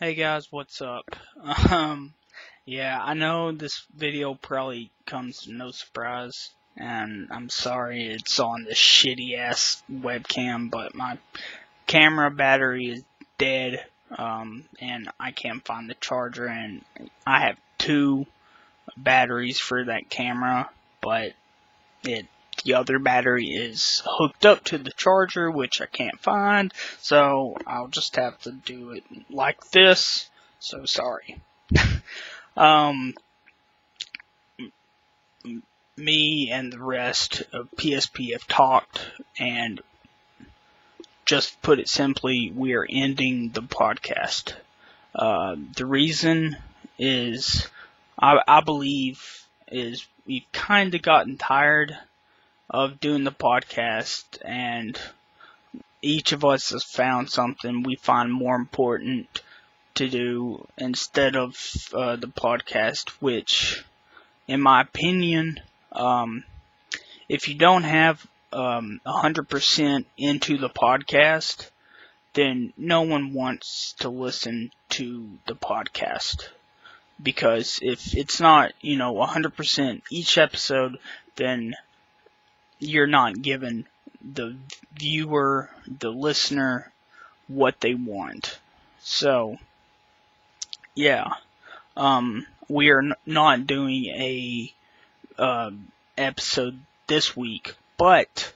Hey guys, what's up? Yeah, I know this video probably comes to no surprise, and I'm sorry it's on this shitty ass webcam, but my camera battery is dead, and I can't find the charger, and I have two batteries for that camera, but the other battery is hooked up to the charger, which I can't find, so I'll just have to do it like this. So sorry. Me and the rest of PSP have talked, and just put it simply, we are ending the podcast. The reason is, I believe, is we've kind of gotten tired of doing the podcast, and each of us has found something we find more important to do instead of the podcast, which, in my opinion, if you don't have 100% into the podcast, then no one wants to listen to the podcast. Because if it's not, 100% each episode, then you're not giving the viewer, the listener, what they want. So, yeah, we are not doing a episode this week, but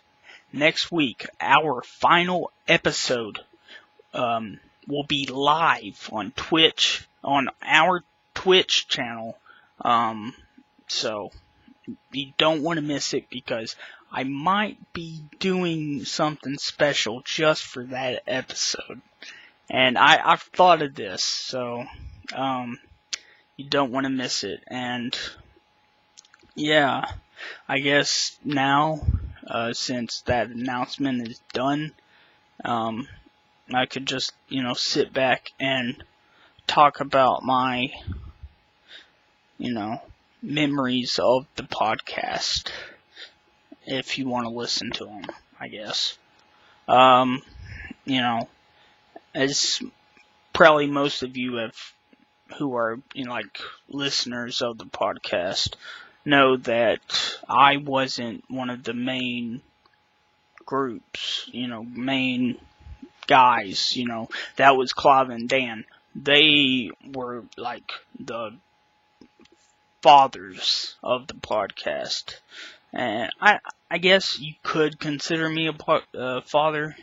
next week, our final episode will be live on Twitch, on our Twitch channel. So you don't want to miss it, because I might be doing something special just for that episode. And I've thought of this, so you don't want to miss it. And yeah, I guess now, since that announcement is done, I could just, sit back and talk about my, memories of the podcast, if you want to listen to them, I guess. As probably most of you who are, listeners of the podcast, know that I wasn't one of the main groups, main guys, that was Clive and Dan. They were like the fathers of the podcast. And I guess you could consider me a father,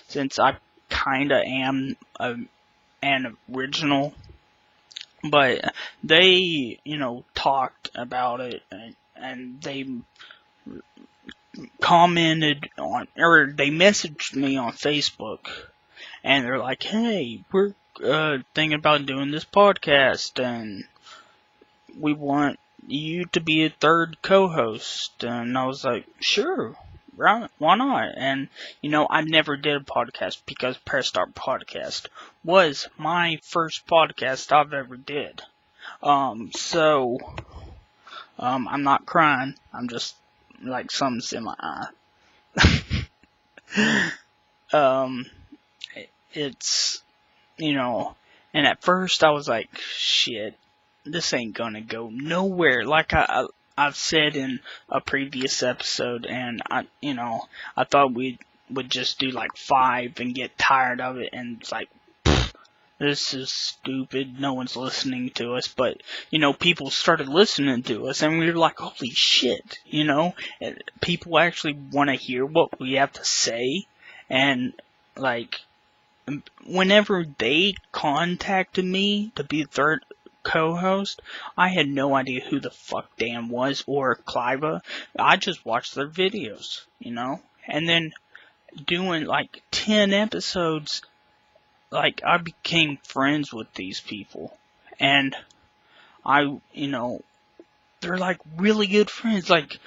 since I kinda am an original. But they, talked about it, and they commented on, or they messaged me on Facebook, and they're like, hey, we're thinking about doing this podcast, and we want you to be a third co-host. And I was like, sure, right, why not? And, I never did a podcast, because Press Start Podcast was my first podcast I've ever did. So, I'm not crying, I'm just, like, something's in my eye. It's, and at first I was like, shit, this ain't gonna go nowhere, like I've said in a previous episode, and I thought we would just do like 5 and get tired of it, and it's like, this is stupid, no one's listening to us. But, people started listening to us, and we were like, holy shit, people actually want to hear what we have to say. And, like, whenever they contacted me to be the third co-host, I had no idea who the fuck Dan was, or Cliva. I just watched their videos, and then doing like 10 episodes, like, I became friends with these people, and they're like really good friends. Like,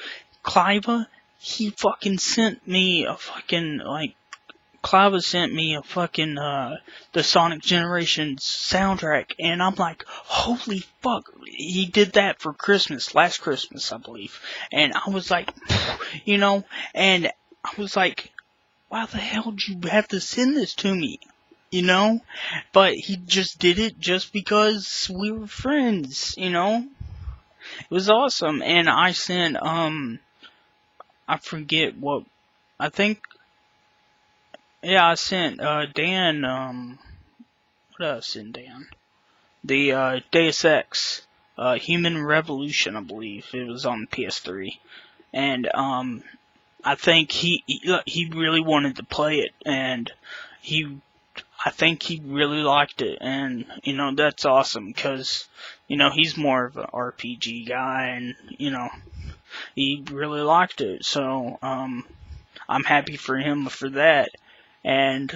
Cliva, he fucking sent me a fucking, Cliva sent me a fucking, the Sonic Generations soundtrack, and I'm like, holy fuck, he did that for Christmas, last Christmas, I believe. And I was like, and I was like, why the hell did you have to send this to me? you know? But he just did it just because we were friends, you know? It was awesome. And I sent, I forget what, I think, yeah, I sent, Dan, what else I sent Dan? The, Deus Ex, Human Revolution, I believe. It was on PS3. And, I think he really wanted to play it, and I think he really liked it, and, you know, that's awesome, because, you know, he's more of an RPG guy, and, you know, he really liked it, so, I'm happy for him for that, and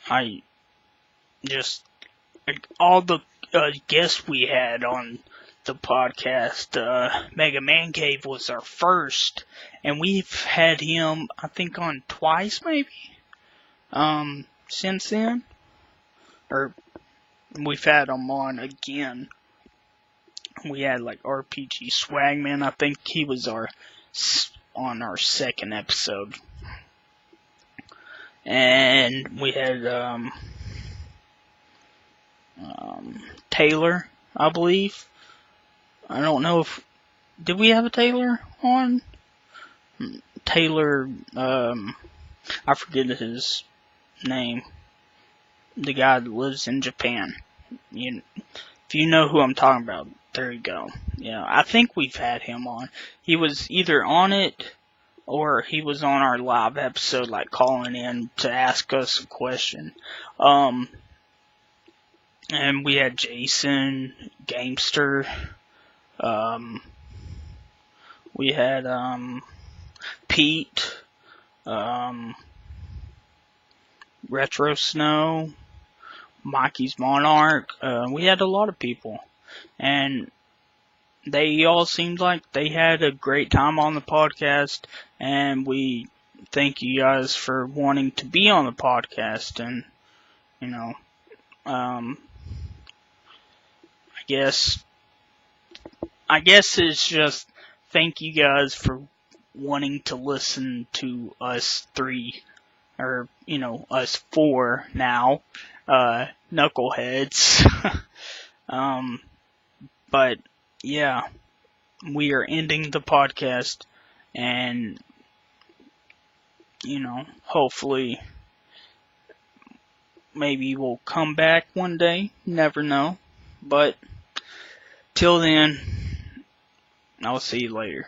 I just, all the guests we had on the podcast, Mega Man Cave was our first, and we've had him, I think, on twice, maybe, since then, or we've had him on again. We had, like, RPG Swagman, I think he was on our second episode, and we had, Taylor, I believe. I don't know if, did we have a Taylor on? Taylor, I forget his name. The guy that lives in Japan. If you know who I'm talking about, there you go. Yeah, I think we've had him on. He was either on it, or he was on our live episode, like, calling in to ask us a question. And we had Jason, Gamester, we had, Pete, Retro Snow, Mikey's Monarch, we had a lot of people, and they all seemed like they had a great time on the podcast, and we thank you guys for wanting to be on the podcast, and, you know, I guess it's just thank you guys for wanting to listen to us three, or, you know, us four now, knuckleheads. But, yeah, we are ending the podcast, and, you know, hopefully, maybe we'll come back one day, never know, but, till then, I'll see you later.